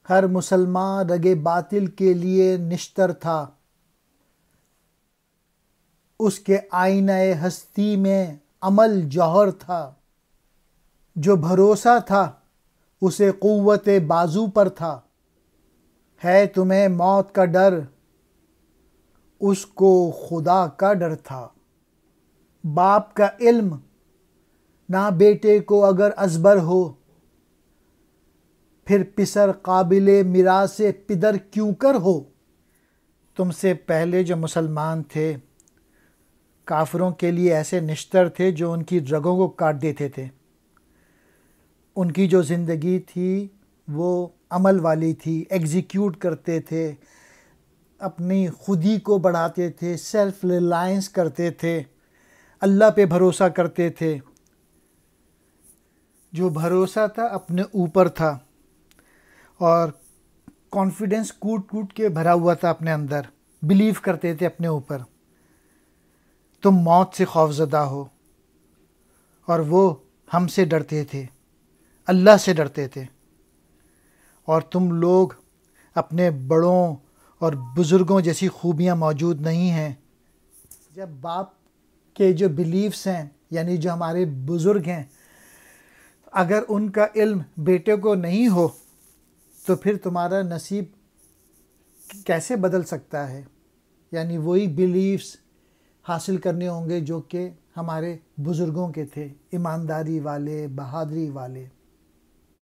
ہر مسلمان رگ باطل کے لیے نشتر تھا، اس کے آئینہ ہستی میں عمل جوہر تھا، جو بھروسہ تھا اسے قوت بازو پر تھا، ہے تمہیں موت کا ڈر اس کو خدا کا ڈر تھا۔ باپ کا علم نہ بیٹے کو اگر ازبر ہو، پھر پسر قابل میراث پدر کیوں کر ہو۔ تم سے پہلے جو مسلمان تھے کافروں کے لیے ایسے نشتر تھے جو ان کی رگوں کو کاٹ دیتے تھے۔ ان کی جو زندگی تھی وہ عمل والی تھی، ایگزیکیوٹ کرتے تھے، اپنی خودی کو بڑھاتے تھے، سیلف ریلائنس کرتے تھے، اللہ پہ بھروسہ کرتے تھے۔ جو بھروسہ تھا اپنے اوپر تھا اور کانفیڈنس کوٹ کوٹ کے بھرا ہوا تھا اپنے اندر، بلیو کرتے تھے اپنے اوپر۔ تم موت سے خوفزدہ ہو اور وہ ہم سے ڈرتے تھے، اللہ سے ڈرتے تھے، اور تم لوگ اپنے بڑوں اور بزرگوں جیسی خوبیاں موجود نہیں ہیں۔ جب باپ کے جو بلیفز ہیں یعنی جو ہمارے بزرگ ہیں، اگر ان کا علم بیٹے کو نہیں ہو تو پھر تمہارا نصیب کیسے بدل سکتا ہے؟ یعنی وہی بلیفز حاصل کرنے ہوں گے جو کہ ہمارے بزرگوں کے تھے، ایمانداری والے، بہادری والے۔